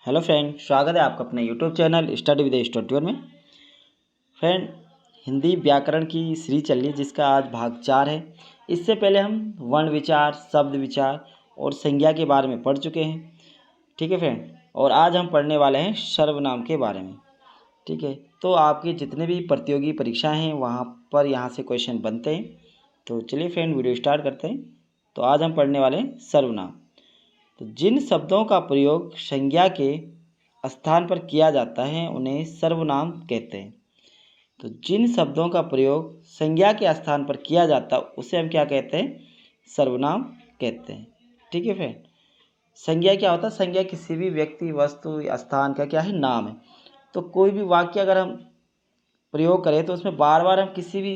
Hello friend, स्वागत है आपका अपने YouTube channel study with studio में। फ्रेंड, हिंदी व्याकरण की सीरीज चल रही है जिसका आज भाग 4 है। इससे पहले हम वर्ण विचार, शब्द विचार और संज्ञा के बारे में पढ़ चुके हैं। ठीक है फ्रेंड, और आज हम पढ़ने वाले हैं सर्वनाम के बारे में। ठीक है, तो आपके जितने भी प्रतियोगी परीक्षाएँ हैं वहाँ पर यहाँ से क्वेश्चन बनते हैं। तो चलिए फ्रेंड, वीडियो स्टार्ट करते हैं। तो आज हम पढ़ने वाले हैं सर्वनाम। तो जिन शब्दों का प्रयोग संज्ञा के स्थान पर किया जाता है उन्हें सर्वनाम कहते हैं। तो जिन शब्दों का प्रयोग संज्ञा के स्थान पर किया जाता है उसे हम क्या कहते हैं? सर्वनाम कहते हैं। ठीक है फ्रेंड, संज्ञा क्या होता है? संज्ञा किसी भी व्यक्ति, वस्तु या स्थान का क्या है? नाम है। तो कोई भी वाक्य अगर हम प्रयोग करें तो उसमें बार बार हम किसी भी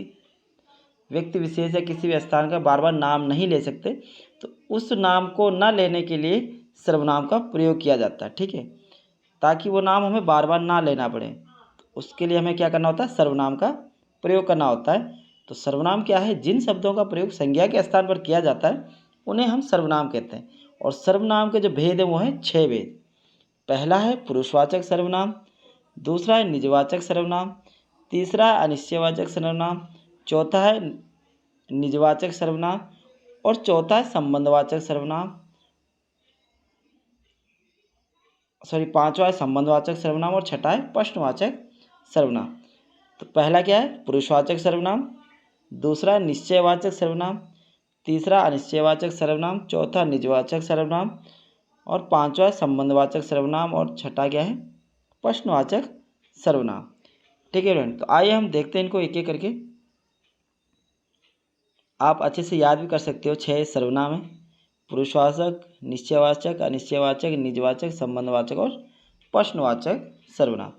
व्यक्ति विशेष या किसी भी स्थान का बार बार नाम नहीं ले सकते। तो उस नाम को न लेने के लिए सर्वनाम का प्रयोग किया जाता है। ठीक है, ताकि वो नाम हमें बार बार ना लेना पड़े। तो उसके लिए हमें क्या करना होता है? सर्वनाम का प्रयोग करना होता है। तो सर्वनाम क्या है? जिन शब्दों का प्रयोग संज्ञा के स्थान पर किया जाता है उन्हें हम सर्वनाम कहते हैं। और सर्वनाम के जो भेद है वो हैं 6 भेद। पहला है पुरुषवाचक सर्वनाम, दूसरा है निजवाचक सर्वनाम, तीसरा है अनिश्चयवाचक सर्वनाम, चौथा है निजवाचक सर्वनाम और चौथा है संबंधवाचक सर्वनाम। पांचवा है संबंधवाचक सर्वनाम और छठा है प्रश्नवाचक सर्वनाम। तो पहला क्या है? पुरुषवाचक सर्वनाम, दूसरा निश्चयवाचक सर्वनाम, तीसरा अनिश्चयवाचक सर्वनाम, चौथा निजवाचक सर्वनाम और पांचवा संबंधवाचक सर्वनाम और छठा क्या है? प्रश्नवाचक सर्वनाम। ठीक है फ्रेंड, तो आइए हम देखते हैं इनको एक एक करके। आप अच्छे से याद भी कर सकते हो। 6 सर्वनाम है: पुरुषवाचक, निश्चयवाचक, अनिश्चयवाचक, निजवाचक, संबंधवाचक और प्रश्नवाचक सर्वनाम।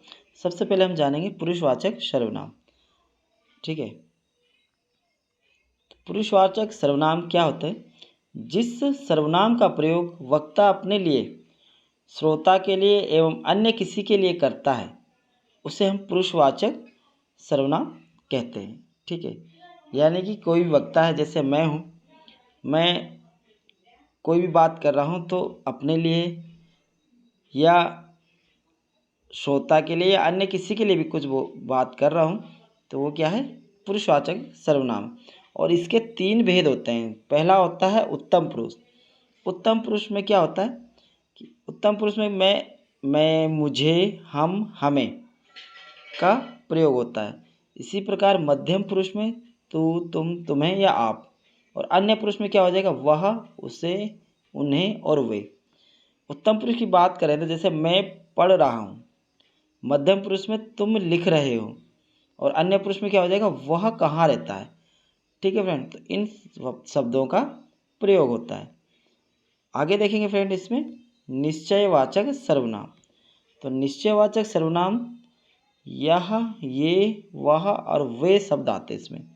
सबसे पहले हम जानेंगे पुरुषवाचक सर्वनाम। ठीक है, पुरुषवाचक सर्वनाम क्या होते हैं? जिस सर्वनाम का प्रयोग वक्ता अपने लिए, श्रोता के लिए एवं अन्य किसी के लिए करता है उसे हम पुरुषवाचक सर्वनाम कहते हैं। ठीक है, यानी कि कोई भी वक्ता है, जैसे मैं हूँ, मैं कोई भी बात कर रहा हूँ तो अपने लिए या श्रोता के लिए या अन्य किसी के लिए भी कुछ वो बात कर रहा हूँ तो वो क्या है? पुरुषवाचक सर्वनाम। और इसके 3 भेद होते हैं। पहला होता है उत्तम पुरुष। उत्तम पुरुष में क्या होता है कि उत्तम पुरुष में मैं, मुझे, हम, हमें का प्रयोग होता है। इसी प्रकार मध्यम पुरुष में तू, तुम, तुम्हें या आप। और अन्य पुरुष में क्या हो जाएगा? वह, उसे, उन्हें और वे। उत्तम पुरुष की बात करें तो जैसे मैं पढ़ रहा हूँ, मध्यम पुरुष में तुम लिख रहे हो और अन्य पुरुष में क्या हो जाएगा? वह कहाँ रहता है। ठीक है फ्रेंड, तो इन शब्दों का प्रयोग होता है। आगे देखेंगे फ्रेंड, इसमें निश्चयवाचक सर्वनाम। तो निश्चयवाचक सर्वनाम यह, ये, वह और वे शब्द आते हैं इसमें।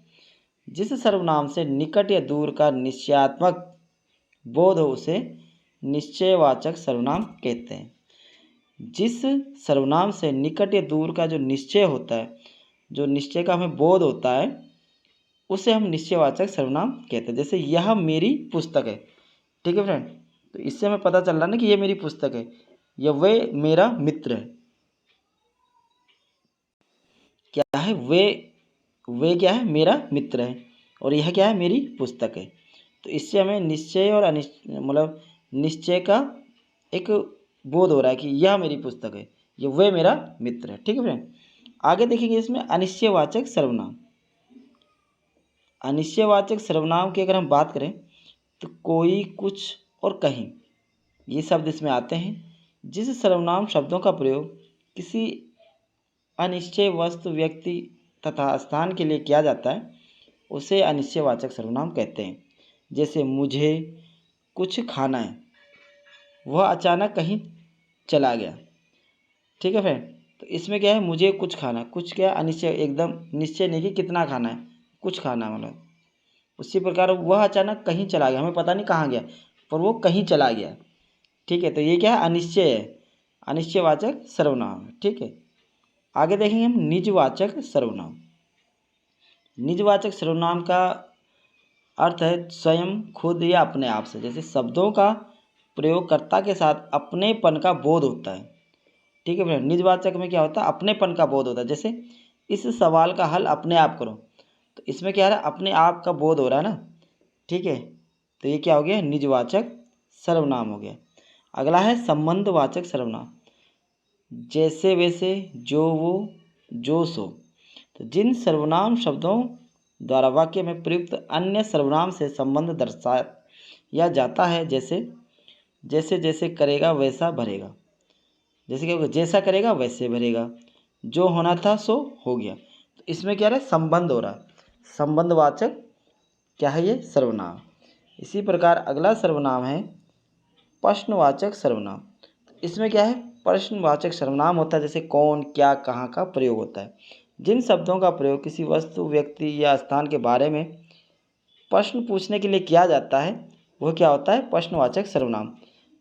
जिस सर्वनाम से निकट या दूर का निश्चयात्मक बोध हो उसे निश्चयवाचक सर्वनाम कहते हैं। जिस सर्वनाम से निकट या दूर का जो निश्चय होता है, जो निश्चय का हमें बोध होता है, उसे हम निश्चयवाचक सर्वनाम कहते हैं। जैसे यह मेरी पुस्तक है। ठीक है फ्रेंड, तो इससे हमें पता चल रहा है ना कि ये मेरी पुस्तक है, या वे मेरा मित्र है। क्या है? वे क्या है? मेरा मित्र है। और यह क्या है? मेरी पुस्तक है। तो इससे हमें निश्चय और मतलब निश्चय का एक बोध हो रहा है कि यह मेरी पुस्तक है, ये वे मेरा मित्र है। ठीक है फ्रेंड, आगे देखेंगे इसमें अनिश्चयवाचक सर्वनाम। अनिश्चयवाचक सर्वनाम की अगर हम बात करें तो कोई, कुछ और कहीं, ये शब्द इसमें आते हैं। जिस सर्वनाम शब्दों का प्रयोग किसी अनिश्चय वस्तु, व्यक्ति तथा स्थान के लिए किया जाता है उसे अनिश्चयवाचक सर्वनाम कहते हैं। जैसे मुझे कुछ खाना है, वह अचानक कहीं चला गया। ठीक है फ्रेंड, तो इसमें क्या है? मुझे कुछ खाना, कुछ क्या है? अनिश्चय, एकदम निश्चय नहीं कि कितना खाना है, कुछ खाना मतलब। उसी प्रकार वह अचानक कहीं चला गया, हमें पता नहीं कहाँ गया, पर वो कहीं चला गया। ठीक है, तो ये क्या है? अनिश्चय है, अनिश्चयवाचक सर्वनाम है। ठीक है, आगे देखेंगे हम निजवाचक सर्वनाम। निजवाचक सर्वनाम का अर्थ है स्वयं, खुद या अपने आप से। जैसे शब्दों का प्रयोगकर्ता के साथ अपनेपन का बोध होता है ठीक है फ्रेंड। निजवाचक में क्या होता है, अपनेपन का बोध होता है। जैसे इस सवाल का हल अपने आप करो, तो इसमें क्या है, अपने आप का बोध हो रहा है ना, ठीक है। तो ये क्या हो गया, निजवाचक सर्वनाम हो गया। अगला है संबंधवाचक सर्वनाम। जैसे वैसे, जो वो, जो सो। तो जिन सर्वनाम शब्दों द्वारा वाक्य में प्रयुक्त अन्य सर्वनाम से संबंध दर्शाया जाता है, जैसे जैसे जैसे करेगा वैसा भरेगा। जैसे क्या होगा, जैसा करेगा वैसे भरेगा, जो होना था सो हो गया। तो इसमें क्या है, संबंध हो रहा है, संबंधवाचक क्या है, ये सर्वनाम। इसी प्रकार अगला सर्वनाम है प्रश्नवाचक सर्वनाम। इसमें क्या है, प्रश्नवाचक सर्वनाम होता है, जैसे कौन, क्या, कहाँ का प्रयोग होता है। जिन शब्दों का प्रयोग किसी वस्तु, व्यक्ति या स्थान के बारे में प्रश्न पूछने के लिए किया जाता है, वह क्या होता है, प्रश्नवाचक सर्वनाम।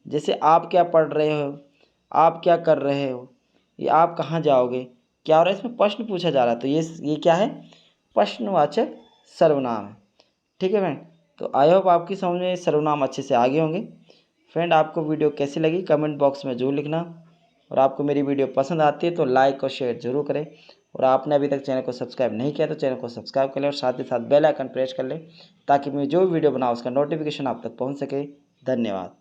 जैसे आप क्या पढ़ रहे हो, आप क्या कर रहे हो, ये आप कहाँ जाओगे, क्या हो रहा है, इसमें प्रश्न पूछा जा रहा है, तो ये क्या है, प्रश्नवाचक सर्वनाम है। ठीक है फ्रेंड। तो आई होप आपकी समझ में सर्वनाम अच्छे से आगे होंगे। फ्रेंड, आपको वीडियो कैसी लगी कमेंट बॉक्स में जरूर लिखना, और आपको मेरी वीडियो पसंद आती है तो लाइक और शेयर जरूर करें, और आपने अभी तक चैनल को सब्सक्राइब नहीं किया तो चैनल को सब्सक्राइब कर लें, और साथ ही साथ बेल आइकन प्रेस कर लें, ताकि मैं जो वीडियो बनाऊँ उसका नोटिफिकेशन आप तक पहुँच सके। धन्यवाद।